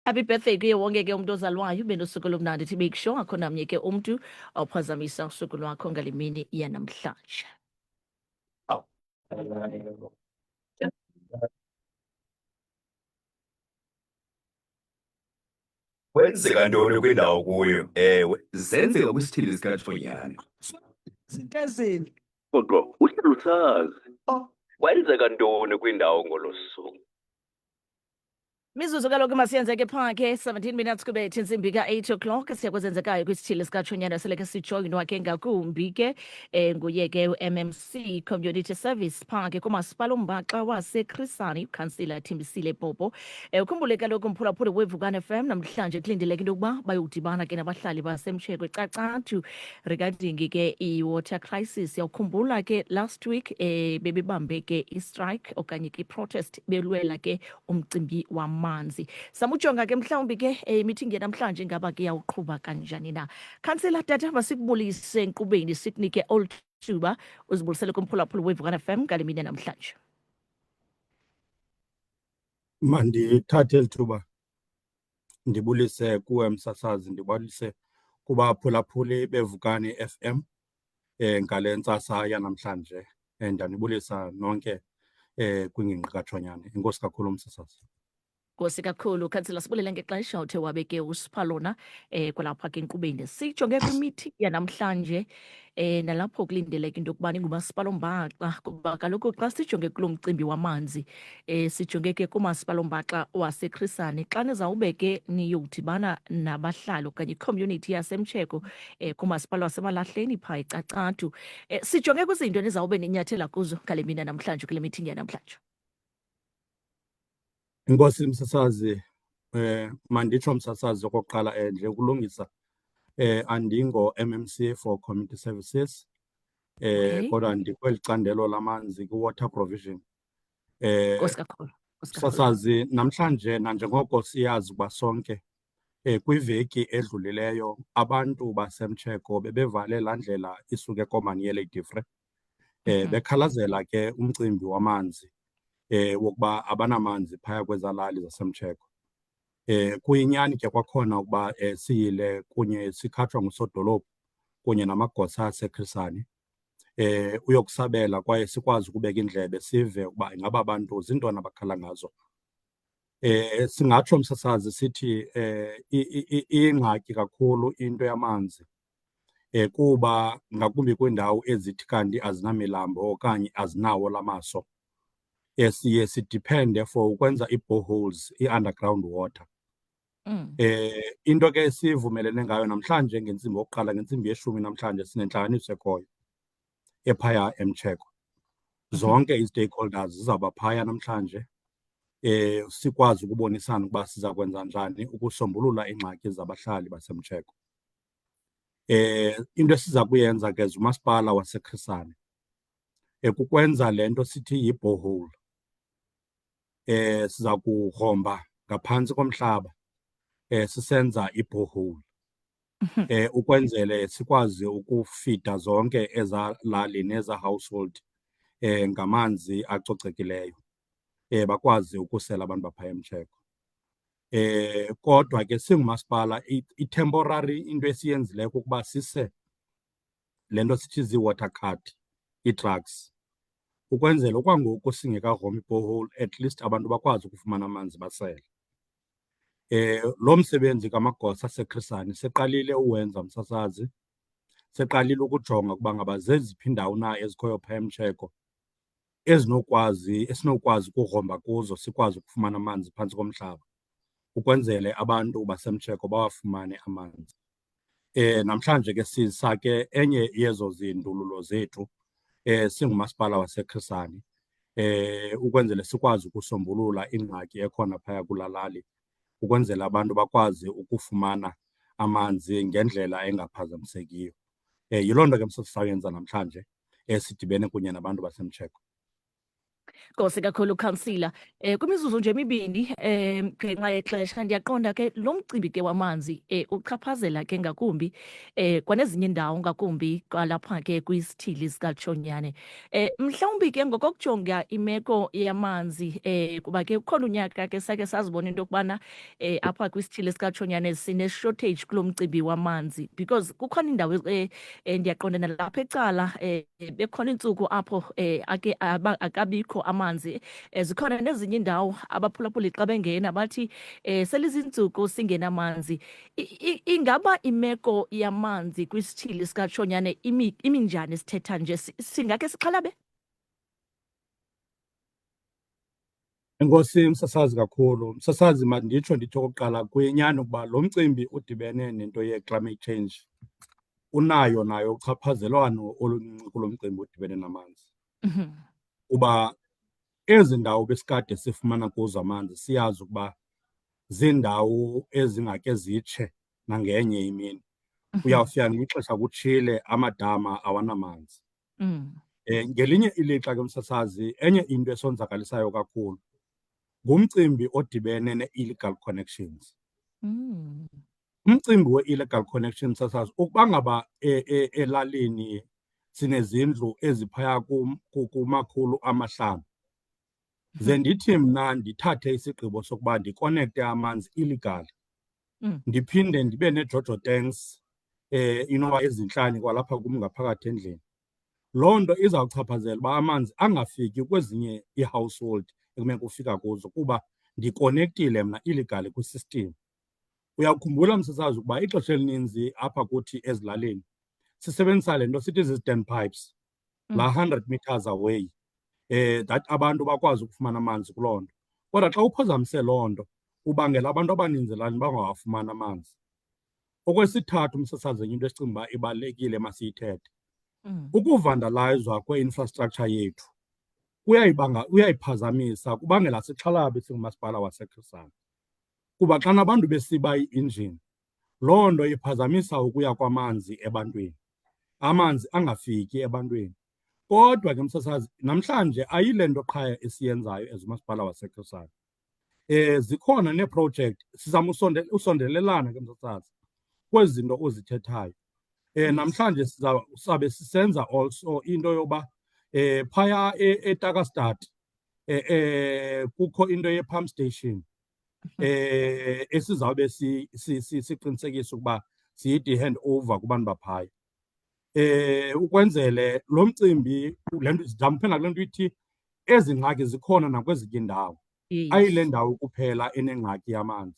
Happy birthday kuye wonke ke umuntu ozalwayo benosuku lomnandi thi make sure akho namnye ke umuntu awuphazamisa usuku lwakho ngale mini yanamhlanje. Kwenzeka ntoni kwindawo kuyo? Ewe, zenzeka kwisithili sikaJonyane. Zintezini. Kodwa uhleli usazi. Kwenzeka ntoni kwindawo ngolo suku? Mizuzu kaloku masiyenzeke phaa ke 17 minutes kubethe intsimbi ka-8 o'clock siyakwezenzekayo kwisithili sikatshonyana seleke sijoyinwa ke ngakumbi ke nguye ke u-MMC Community Service phaa ke kumasipala ombaxa waseChrisani ukansila Thembisile Popo. Ukhumbule kaloku umphulaphuli weVukane FM namhlanje kulindeleke into yokuba bayodibana ke nabahlali basemtshekwe cacathu regarding ke i-water crisis. Yawukhumbula ke last week bebebambe ke i-strike okanye ke i-protest belwela ke umcimbi wamanzi. Samujonga ke mhlawumbi ke meeting yanamhlanje ngaba ke yawuqhuba kanjani na. Kansila Tata masikubulise enkqubeni sikunike old thuba uzibulisele kumphulaphuli weVukane FM ngale mini namhlanje. Mandithathe elithuba ndibulise kuwe msasazi, ndibulise kubaphulaphuli beVukane FM ngale ntsasa yanamhlanje, ndanibulisa nonke kwingingqi kaTshonyane. Inkosi kakhulu msasazi. Nkosi kakhulu kansila, sibulele ngexesha uthe wabe ke usipha lona kwalapha ke enkqubeni. Sijonge kwimithi yanamhlanje nalapho kulindeleke into yokuba ingumasipala ombaxa kuba kaloku xa sijonge kulo mcimbi wamanzi sijonge ke kumasipala ombaxa waseChrisani. Xa nizawube ke niyodibana nabahlali okanye i-community yasemtsheko kumasipala waseMalahleni phaa eCacathu, sijonge kwizinto nizawube ninyathela kuzo ngale mini namhlanje kule meeting yanamhlanje. Inkosi msasazi, manditsho msasazi okokuqala nje ukulungisa andingo-MMC for Community Services kodwa ndikweli candelo lamanzi ku-water provision. Nkosi kakhulu. Msasazi, namhlanje nanjengoko siyazi uba sonke kwiveki edlulileyo abantu basemtsheko bebevale laa ndlela isuke eKomani Difre bekhalazela ke umcimbi wamanzi wokuba abanamanzi phaya kwezaa lali zasemtsheko. Kuyinyani ke kwakhona ukuba siyile kunye sikhatshwa ngusodolophu kunye namagosa aseChrisani uyokusabela kwaye sikwazi ukubeka indlebe sive ukuba ingaba abantu zintoni abakhala ngazo. Singatsho msasazi sithi ingxaki kakhulu into yamanzi kuba ngakumbi kwiindawo ezithi kanti azinamilambo okanye azinawo lamaso. Siye sidiphende for ukwenza ii-boreholes, i-underground water. Into ke sivumelene ngayo namhlanje ngentsimbi yokuqala, ngentsimbi yeshumi namhlanje sinentlanganiso ekhoyo ephaya emtsheko. Zonke i-stakeholders zizawuba phaya namhlanje sikwazi ukubonisana ukuba siza kwenza njani ukusombulula iingxaki zabahlali basemtsheko. Into esiza kuyenza ke umasipala waseChrisani kukwenza le nto sithi yi-borehole. Siza kugromba ngaphantsi komhlaba sisenza i-borehole ukwenzele sikwazi ukufida zonke eza lali neza household ngamanzi acocekileyo bakwazi ukusela abantu baphaya emtsheko. Kodwa ke singumasipala i-temporary into esiyenzileyo kukuba sise le nto sithi zii-water card, ii-trucks, ukwenzela okwangoku singekagrombi i-borehole at least abantu bakwazi ukufumana amanzi basele. Lo msebenzi kamagosa aseChrisani seqalile uwenza msasazi, seqalile ukujonga ukuba ngaba zeziphi iindawo na ezikhoyo phaya emtsheko esinokwazi ukugromba kuzo sikwazi ukufumana amanzi phantsi komhlaba ukwenzele abantu basemtsheko bawafumane amanzi. Namhlanje ke sisake enye yezo zindululo zethu singumasipala waseChrisani ukwenzele sikwazi ukusombulula ingxaki ekhona phaya kulaa lali ukwenzela abantu bakwazi ukufumana amanzi ngendlela engaphazamisekiyo. Yiloo nto ke msasisayenza namhlanje sidibene kunye nabantu basemtsheko. Nkosi kakhulu Councillor. Kwimizuzu nje emibini ngenxa yexesha ndiyaqonda ke lo mcimbi ke wamanzi uchaphazela ke ngakumbi kwanezinye indawo ngakumbi kwalapha ke kwisithili sikaTshonyane. Mhlawumbi ke ngokokujonga imeko yamanzi kuba ke ukhona unyaka ke sake sazibona into yokubana apha kwisithili sikaTshonyane sine-shortage kulo mcimbi wamanzi because kukhona indawo ndiyaqonda nalapha ecala bekhona iintsuku apho akabikho amanzi. Zikhona nezinye indawo abaphulaphuli xa bengena bathi selizintsuku singenamanzi. Ingaba imeko yamanzi kwisithili sikaTshonyane iminjani sithetha nje singake sixhalabe? Enkosi msasazi kakhulu. Msasazi manditsho ndithi okokuqala kuyinyani ukuba lo mcimbi udibene nento ye-climate change unayo nayo uchaphazelwano oluncinci kulo mcimbi udibene namanzi. Kuba ezi ndawo besikade sifumana kuzo amanzi siyazi ukuba ziindawo ezingake zitshe nangenye imini. Uyawufika ngexesha kutshile amadama awanamanzi. Ngelinye ilixa ke msasazi, enye into esonzakalisayo kakhulu ngumcimbi odibene ne-illegal connections. Umcimbi we-illegal connections msasazi ukuba ngaba elalini sinezindlu eziphaya ku-500, ze ndithi mna ndithathe isigqibo sokuba ndikonekte amanzi illegally, ndiphinde ndibe ne-jojo tanks inoba ezintlanu kwalapha kum ngaphakathi endlini. Loo nto izawuchaphazela uba amanzi angafiki kwezinye ii-household ekumele ufika kuzo kuba ndikonektile mna illegally kwisystem. Uyawukhumbula msasazi ukuba ixesha elininzi apha kuthi ezilalini sisebenzisa le nto sithi zi-stand pipes, la 100 meters away, that abantu bakwazi ukufumana amanzi kuloo nto. Kodwa xa uphazamise loo nto ubangela abantu abaninzi elalini bangawafumani amanzi. Okwesithathu msasazi, enye into esicinga uba ibalulekile masiyithethe, ukuvandalayizwa kwe-infrastructure yethu kuyayiphazamisa, kubangela sixhalabe singumasipala waseChris Hani. Kuba xana abantu besiba i-injini, loo nto iphazamisa ukuya kwamanzi ebantwini, amanzi angafiki ebantwini. Kodwa ke msasazi, namhlanje ayile nto qha esiyenzayo as umasipala waseChris Hani. Zikhona neeprojekthi, sizama usondelelana ke msasazi kwezi zinto uzithethayo. Namhlanje sabe sisenza also into yoba phaya eTakastad kukho into ye-pump station esizawube siqinisekisa ukuba siyi hand over kubantu baphaya. Ukwenzele lo mcimbi le nto ndizamphenda kule nto ithi ezi ngxaki zikhona nakwezinye indawo, ayile ndawo kuphela enengxaki yamanzi.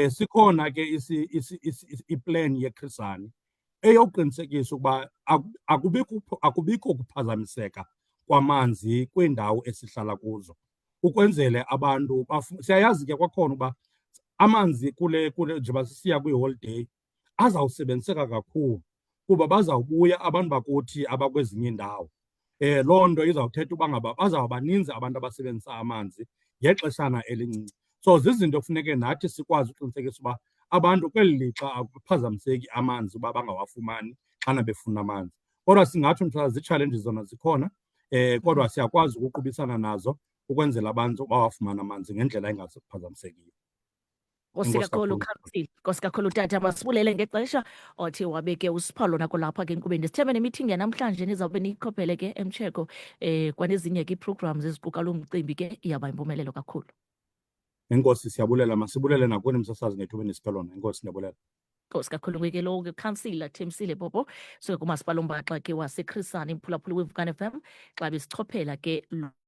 Sikhona ke iplan yeChris Hani eyokuqinisekisa ukuba akubikho kuphazamiseka kwamanzi kwiindawo esihlala kuzo, ukwenzele abantu siyayazi ke kwakhona uba amanzi kule njengoba sisiya kwiholideyi azawusebenziseka kakhulu kuba bazawubuya abantu bakuthi abakwezinye iindawo. Loo nto izawuthetha uba ngaba bazawuba baninzi abantu abasebenzisa amanzi ngexeshana elincinci. So zizinto kufuneke nathi sikwazi uqinisekisa uba abantu kweli lixa akuphazamiseki amanzi uba bangawafumani xana befuna amanzi. Kodwa singatsho msasazi zi-challenges zona zikhona, kodwa siyakwazi ukuqubisana nazo ukwenzela abantu bawafumane amanzi ngendlela engaphazamisekiyo. Nkosi kakhulu Councillor, nkosi kakhulu tata, masibulele ngexesha othi wabeke usiphalo nako lapha ke enkqubeni. Sithembe nemithingi yanamhlanje nizawube niyikhophele ke emtsheko kwanezinye ke ii-programs eziquka lo mcimbi ke iyawuba yimpumelelo kakhulu. Enkosi, siyabulela. Masibulele nakuni msasazi ngethuba enisipe lona. Enkosi, ndiyabulela. Nkosi kakhulu ke lo Councillor Thembisile Popo suke kumasipala ombaxa ke waseChris Hani, mphulaphuli weVukani FM, xa besichophela ke